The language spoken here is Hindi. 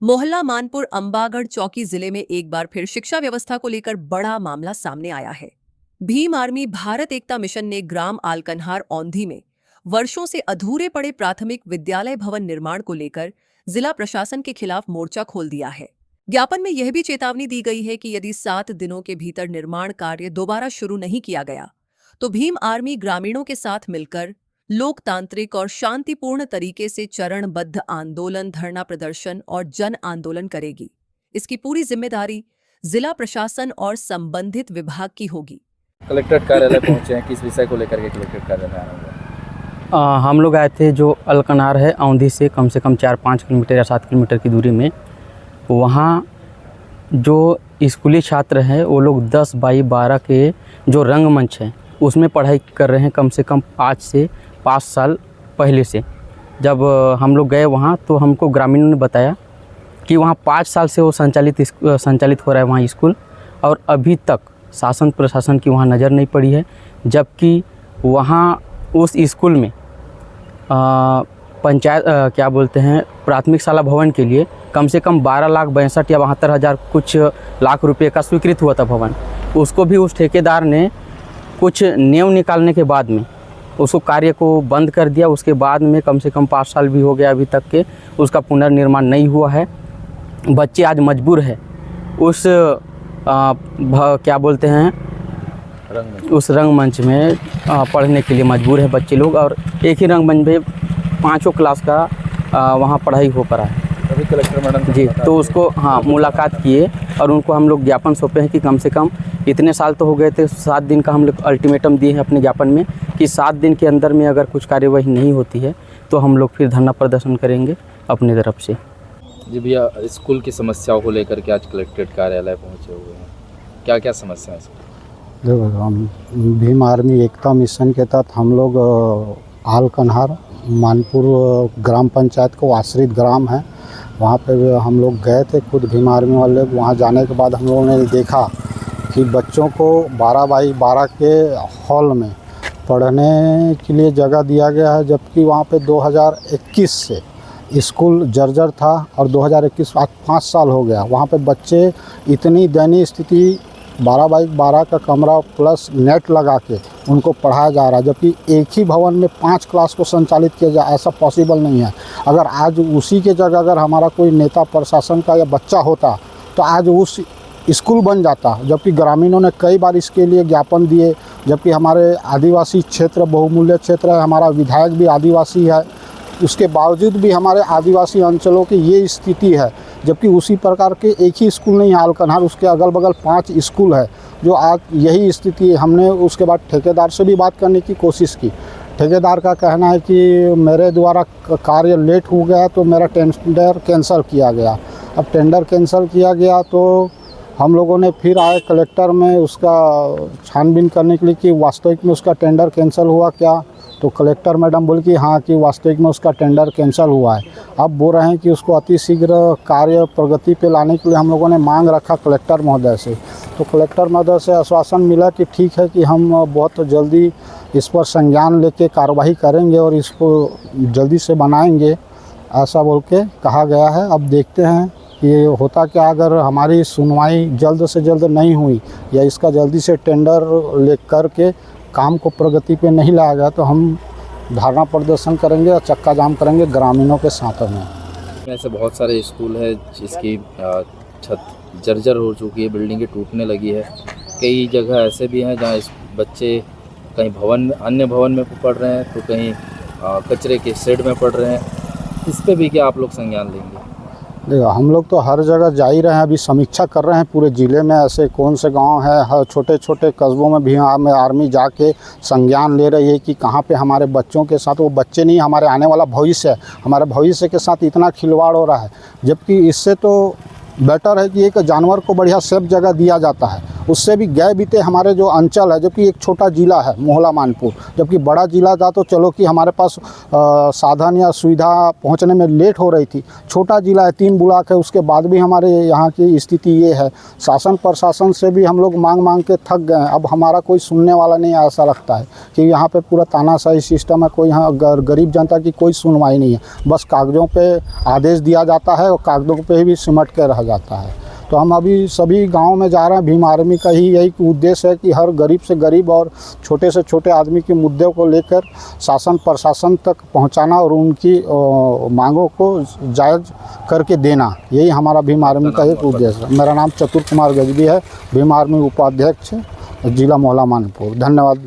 मोहल्ला मानपुर अंबागढ़ चौकी जिले में एक बार फिर शिक्षा व्यवस्था को लेकर बड़ा मामला सामने आया है। भीम आर्मी भारत एकता मिशन ने ग्राम आलकनहार औंधी में वर्षों से अधूरे पड़े प्राथमिक विद्यालय भवन निर्माण को लेकर जिला प्रशासन के खिलाफ मोर्चा खोल दिया है। ज्ञापन में यह भी चेतावनी दी गई है कि यदि 7 दिनों के भीतर निर्माण कार्य दोबारा शुरू नहीं किया गया तो भीम आर्मी ग्रामीणों के साथ मिलकर लोकतांत्रिक और शांतिपूर्ण तरीके से चरणबद्ध आंदोलन, धरना प्रदर्शन और जन आंदोलन करेगी। इसकी पूरी जिम्मेदारी जिला प्रशासन और संबंधित विभाग की होगी। कलेक्ट्रेट कार्यालय पहुंचे हैं, किस विषय को लेकर के कलेक्ट्रेट कार्यालय आए हुए? हम लोग आए थे जो अलकनहार है औंधी से कम 4-5 किलोमीटर या 7 किलोमीटर की दूरी में। वहाँ जो स्कूली छात्र हैं वो लोग 10 बाई 12 के जो रंगमंच है उसमें पढ़ाई कर रहे हैं। कम से कम आज से 5 साल पहले से जब हम लोग गए वहाँ तो हमको ग्रामीणों ने बताया कि वहाँ 5 साल से वो संचालित हो रहा है वहाँ स्कूल, और अभी तक शासन प्रशासन की वहाँ नज़र नहीं पड़ी है। जबकि वहाँ उस स्कूल में पंचायत क्या बोलते हैं प्राथमिक शाला भवन के लिए कम से कम 12,62,000 या 72,000 कुछ लाख रुपए का स्वीकृत हुआ था भवन। उसको भी उस ठेकेदार ने कुछ नींव निकालने के बाद में उसको कार्य को बंद कर दिया। उसके बाद में कम से कम 5 साल भी हो गया अभी तक के उसका पुनर्निर्माण नहीं हुआ है। बच्चे आज मजबूर है उस क्या बोलते हैं उस रंगमंच में पढ़ने के लिए मजबूर है बच्चे लोग, और एक ही रंगमंच में 5 क्लास का वहाँ पढ़ाई हो पा रहा है। अभी कलेक्टर मैडम जी, तो उसको मुलाकात किए और उनको हम लोग ज्ञापन सौंपे हैं कि कम से कम इतने साल तो हो गए थे, 7 दिन का हम लोग अल्टीमेटम दिए हैं अपने ज्ञापन में कि 7 दिन के अंदर में अगर कुछ कार्यवाही नहीं होती है तो हम लोग फिर धरना प्रदर्शन करेंगे अपनी तरफ से। जी भैया, स्कूल की समस्याओं को लेकर के आज कलेक्ट्रेट कार्यालय पहुंचे हुए हैं, क्या क्या समस्या है? देखो, हम भीम आर्मी एकता मिशन के तहत हम लोग आलकनहार मानपुर ग्राम पंचायत को आश्रित ग्राम है, वहाँ पे हम लोग गए थे खुद भीम आर्मी वाले। वहाँ जाने के बाद हम लोगों ने देखा कि बच्चों को 12 बाई 12 के हॉल में पढ़ने के लिए जगह दिया गया है, जबकि वहाँ पे 2021 से स्कूल जर्जर था और 2021 आज 5 साल हो गया। वहाँ पे बच्चे इतनी दयनीय स्थिति, 12 बाई 12 का कमरा प्लस नेट लगा के उनको पढ़ाया जा रहा है, जबकि एक ही भवन में 5 क्लास को संचालित किया जाए ऐसा पॉसिबल नहीं है। अगर आज उसी के जगह अगर हमारा कोई नेता प्रशासन का या बच्चा होता तो आज उस स्कूल बन जाता। जबकि ग्रामीणों ने कई बार इसके लिए ज्ञापन दिए, जबकि हमारे आदिवासी क्षेत्र बहुमूल्य क्षेत्र है, हमारा विधायक भी आदिवासी है, उसके बावजूद भी हमारे आदिवासी अंचलों की ये स्थिति है। जबकि उसी प्रकार के एक ही स्कूल नहीं है आलकनहार, उसके अगल बगल 5 स्कूल है जो आज यही स्थिति है। हमने उसके बाद ठेकेदार से भी बात करने की कोशिश की। ठेकेदार का कहना है कि मेरे द्वारा कार्य लेट हो गया तो मेरा टेंडर कैंसिल किया गया। अब टेंडर कैंसिल किया गया तो हम लोगों ने फिर आए कलेक्टर में उसका छानबीन करने के लिए कि वास्तविक में उसका टेंडर कैंसिल हुआ क्या। तो कलेक्टर मैडम बोली कि हाँ कि वास्तविक में उसका टेंडर कैंसिल हुआ है। अब बोल रहे हैं कि उसको अतिशीघ्र कार्य प्रगति पे लाने के लिए हम लोगों ने मांग रखा कलेक्टर महोदय से। तो कलेक्टर महोदय से आश्वासन मिला कि ठीक है कि हम बहुत जल्दी इस पर संज्ञान लेके कार्रवाई करेंगे और इसको जल्दी से बनाएंगे, ऐसा बोल के कहा गया है। अब देखते हैं कि होता क्या, अगर हमारी सुनवाई जल्द से जल्द नहीं हुई या इसका जल्दी से टेंडर ले करके काम को प्रगति पे नहीं लाया गया तो हम धरना प्रदर्शन करेंगे और चक्का जाम करेंगे ग्रामीणों के साथ में। ऐसे बहुत सारे स्कूल है जिसकी छत जर्जर हो चुकी है, बिल्डिंगें टूटने लगी है। कई जगह ऐसे भी हैं जहाँ इस बच्चे कहीं अन्य भवन में पढ़ रहे हैं तो कहीं कचरे के शेड में पढ़ रहे हैं। इस पर भी क्या आप लोग संज्ञान लेंगे? देखो, हम लोग तो हर जगह जा ही रहे हैं, अभी समीक्षा कर रहे हैं पूरे ज़िले में ऐसे कौन से गांव है, हर छोटे छोटे कस्बों में भी आर्मी जाके संज्ञान ले रही है कि कहां पे हमारे बच्चों के साथ, वो बच्चे नहीं हमारे आने वाला भविष्य है, हमारे भविष्य के साथ इतना खिलवाड़ हो रहा है। जबकि इससे तो बेटर है कि एक जानवर को बढ़िया सेफ जगह दिया जाता है उससे भी गए बीते हमारे जो अंचल है, जबकि एक छोटा ज़िला है मोहला मानपुर, जबकि बड़ा ज़िला था तो चलो कि हमारे पास साधन या सुविधा पहुंचने में लेट हो रही थी। छोटा ज़िला है, 3 ब्लॉक है, उसके बाद भी हमारे यहाँ की स्थिति ये है। शासन प्रशासन से भी हम लोग मांग के थक गए हैं। अब हमारा कोई सुनने वाला नहीं है, ऐसा लगता है कि यहाँ पे पूरा तानाशाही सिस्टम है, कोई यहाँ गरीब जनता की कोई सुनवाई नहीं है। बस कागज़ों पे आदेश दिया जाता है और कागज़ों पे भी सिमट के रह जाता है। तो हम अभी सभी गांव में जा रहे हैं। भीम आर्मी का ही यही उद्देश्य है कि हर गरीब से गरीब और छोटे से छोटे आदमी के मुद्दों को लेकर शासन प्रशासन तक पहुंचाना और उनकी मांगों को जायज़ करके देना, यही हमारा भीम आर्मी का एक उद्देश्य है। मेरा नाम चतुर कुमार गजबी है, भीम आर्मी उपाध्यक्ष जिला मोहला मानपुर। धन्यवाद।